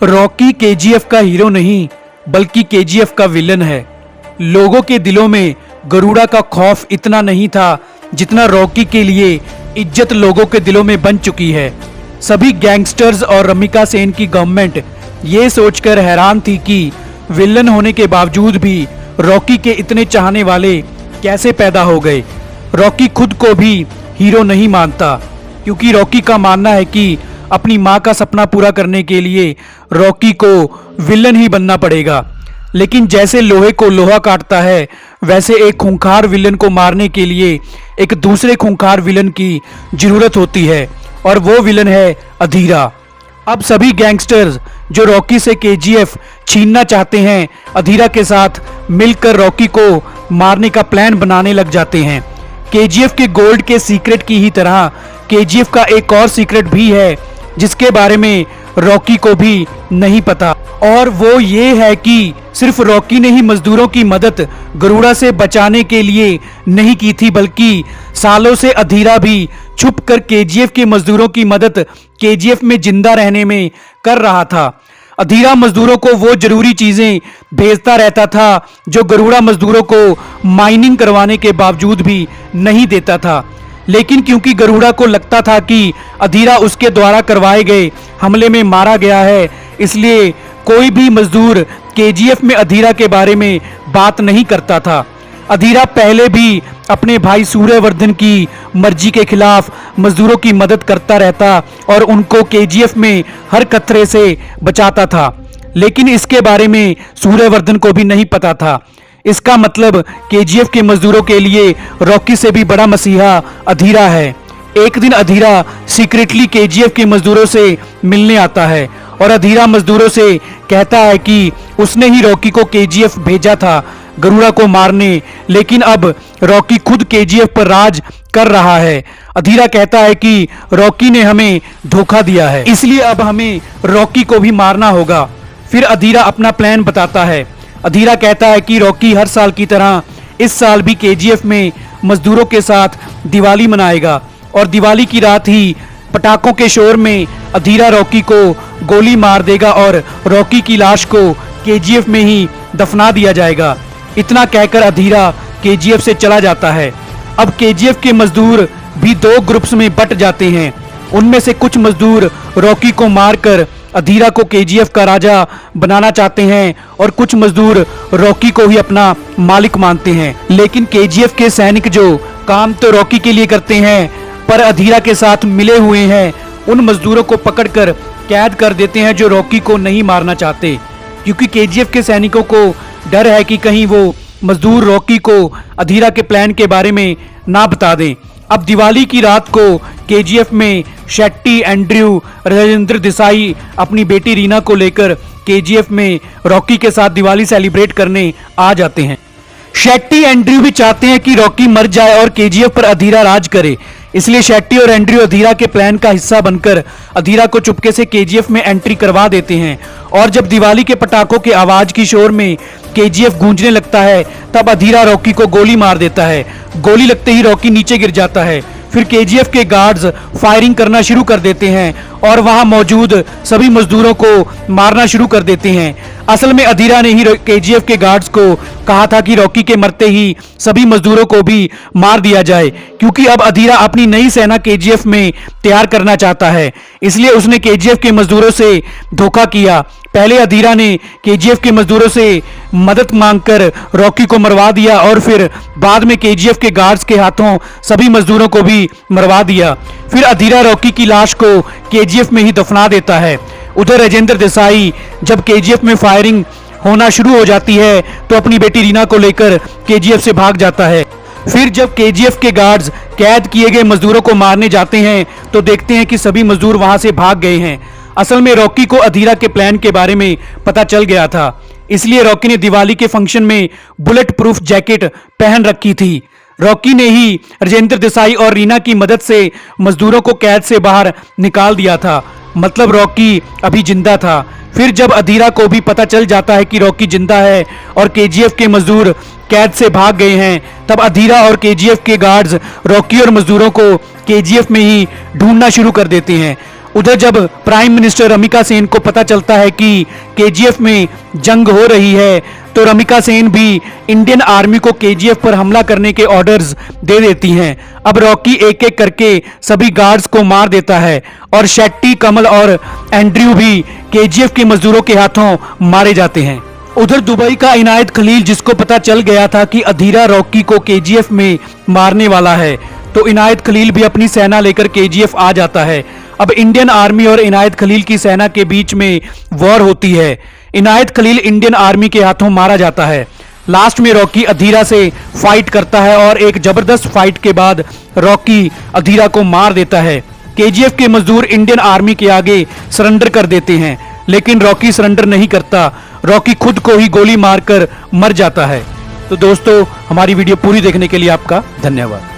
Rocky KGF का hero नहीं बल्कि केजीएफ का विलन है। लोगों के दिलों में गरुड़ा का खौफ इतना नहीं था जितना रॉकी के लिए इज्जत लोगों के दिलों में बन चुकी है। सभी गैंगस्टर्स और रमिका सेन की गवर्नमेंट ये सोचकर हैरान थी कि विलन होने के बावजूद भी रॉकी के इतने चाहने वाले कैसे पैदा हो गए। रॉकी खुद को भी हीरो नहीं मानता क्योंकि रॉकी का मानना है कि अपनी मां का सपना पूरा करने के लिए रॉकी को विलन ही बनना पड़ेगा। लेकिन जैसे लोहे को लोहा काटता है वैसे एक खूंखार विलन को मारने के लिए एक दूसरे खूंखार विलन की जरूरत होती है और वो विलन है अधीरा। अब सभी गैंगस्टर्स जो रॉकी से केजीएफ छीनना चाहते हैं अधीरा के साथ मिलकर रॉकी को मारने का प्लान बनाने लग जाते हैं। केजीएफ के गोल्ड के सीक्रेट की ही तरह केजीएफ का एक और सीक्रेट भी है जिसके बारे में रॉकी को भी नहीं पता, और वो ये है कि सिर्फ रॉकी ने ही मजदूरों की मदद गरुड़ा से बचाने के लिए नहीं की थी बल्कि सालों से अधीरा भी छुप कर केजीएफ के मजदूरों की मदद केजीएफ में जिंदा रहने में कर रहा था। अधीरा मजदूरों को वो जरूरी चीजें भेजता रहता था जो गरुड़ा मजदूरों को माइनिंग करवाने के बावजूद भी नहीं देता था। लेकिन क्योंकि गरुड़ा को लगता था कि अधीरा उसके द्वारा करवाए गए हमले में मारा गया है, इसलिए कोई भी मजदूर केजीएफ में अधीरा के बारे में बात नहीं करता था। अधीरा पहले भी अपने भाई सूर्यवर्धन की मर्जी के खिलाफ मजदूरों की मदद करता रहता और उनको केजीएफ में हर खतरे से बचाता था, लेकिन इसके बारे में सूर्यवर्धन को भी नहीं पता था। इसका मतलब केजीएफ के मजदूरों के लिए रॉकी से भी बड़ा मसीहा अधीरा है। एक दिन अधीरा सीक्रेटली केजीएफ के मजदूरों से मिलने आता है और अधीरा मजदूरों से कहता है कि उसने ही रॉकी को केजीएफ भेजा था गरुड़ा को मारने, लेकिन अब रॉकी खुद केजीएफ पर राज कर रहा है। अधीरा कहता है कि रॉकी ने हमें धोखा दिया है, इसलिए अब हमें रॉकी को भी मारना होगा। फिर अधीरा अपना प्लान बताता है। अधीरा कहता है कि रॉकी हर साल की तरह इस साल भी केजीएफ में मजदूरों के साथ दिवाली मनाएगा और दिवाली की रात ही पटाखों के शोर में अधीरा रॉकी को गोली मार देगा और रॉकी की लाश को केजीएफ में ही दफना दिया जाएगा। इतना कहकर अधीरा केजीएफ से चला जाता है। अब केजीएफ के मजदूर भी दो ग्रुप्स में बट जाते हैं। उनमें से कुछ मजदूर रॉकी को मारकर अधीरा को केजीएफ का राजा बनाना चाहते हैं और कुछ मजदूर रॉकी को ही अपना मालिक मानते हैं। लेकिन केजीएफ के सैनिक जो काम तो रॉकी के लिए करते हैं पर अधीरा के साथ मिले हुए हैं, उन मजदूरों को पकड़कर कैद कर देते हैं जो रॉकी को नहीं मारना चाहते, क्योंकि केजीएफ के सैनिकों को डर है कि कहीं वो मजदूर रॉकी को अधीरा के प्लान के बारे में ना बता दें। अब दिवाली की रात को केजीएफ में शेट्टी, एंड्रयू, राजेंद्र देसाई अपनी बेटी रीना को लेकर केजीएफ में रॉकी के साथ दिवाली सेलिब्रेट करने आ जाते हैं। शेट्टी, एंड्रयू भी चाहते हैं कि रॉकी मर जाए और केजीएफ पर अधीरा राज करे, इसलिए शेट्टी और एंड्रयू अधीरा के प्लान का हिस्सा बनकर अधीरा को चुपके से केजीएफ में एंट्री करवा देते हैं। और जब दिवाली के पटाखों के आवाज की शोर में केजीएफ गूंजने लगता है तब अधीरा रॉकी को गोली मार देता है। गोली लगते ही रॉकी नीचे गिर जाता है। फिर केजीएफ के गार्ड्स फायरिंग करना शुरू कर देते हैं और वहां मौजूद सभी मजदूरों को मारना शुरू कर देते हैं। असल में अधीरा ने ही केजीएफ के गार्ड्स को कहा था कि रॉकी के मरते ही सभी मजदूरों को भी मार दिया जाए, क्योंकि अब अधीरा अपनी नई सेना केजीएफ में तैयार करना चाहता है, इसलिए उसने केजीएफ के मजदूरों से धोखा किया। पहले अधीरा ने केजीएफ के मजदूरों से मदद मांगकर रॉकी को मरवा दिया और फिर बाद में केजीएफ के गार्ड्स के हाथों सभी मजदूरों को भी मरवा दिया। फिर अधीरा रॉकी की लाश को केजीएफ में ही दफना देता है। उधर राजेंद्र देसाई जब केजीएफ में फायरिंग होना शुरू हो जाती है तो अपनी बेटी रीना को लेकर केजीएफ से भाग जाता है। फिर जब केजीएफ के गार्ड्स कैद किए गए मजदूरों को मारने जाते हैं तो देखते हैं कि सभी मजदूर वहां से भाग गए हैं। असल में रॉकी को अधीरा के प्लान के बारे में पता चल गया था, इसलिए रॉकी ने दिवाली के फंक्शन में बुलेट प्रूफ जैकेट पहन रखी थी। रॉकी ने ही राजेंद्र देसाई और रीना की मदद से मजदूरों को कैद से बाहर निकाल दिया था, मतलब रॉकी अभी जिंदा था। फिर जब अधीरा को भी पता चल जाता है कि रॉकी जिंदा है और केजीएफ के मजदूर कैद से भाग गए हैं, तब अधीरा और केजीएफ के गार्ड्स रॉकी और मजदूरों को केजीएफ में ही ढूंढना शुरू कर देते हैं उधर जब प्राइम मिनिस्टर रमिका सेन को पता चलता है कि केजीएफ में जंग हो रही है तो रमिका सेन भी इंडियन आर्मी को केजीएफ पर हमला करने के ऑर्डर्स दे देती हैं। अब रॉकी एक एक करके सभी गार्ड्स को मार देता है और शेट्टी, कमल और एंड्रयू भी केजीएफ के मजदूरों के हाथों मारे जाते हैं। उधर दुबई का इनायत खलील, जिसको पता चल गया था कि अधीरा रॉकी को केजीएफ में मारने वाला है, तो इनायत खलील भी अपनी सेना लेकर केजीएफ आ जाता है। अब इंडियन आर्मी और इनायत खलील की सेना के बीच में वॉर होती है। इनायत खलील इंडियन आर्मी के हाथों मारा जाता है। लास्ट में रॉकी अधीरा से फाइट करता है और एक जबरदस्त फाइट के बाद रॉकी अधीरा को मार देता है। केजीएफ के मजदूर इंडियन आर्मी के आगे सरेंडर कर देते हैं, लेकिन रॉकी सरेंडर नहीं करता। रॉकी खुद को ही गोली मारकर मर जाता है। तो दोस्तों, हमारी वीडियो पूरी देखने के लिए आपका धन्यवाद।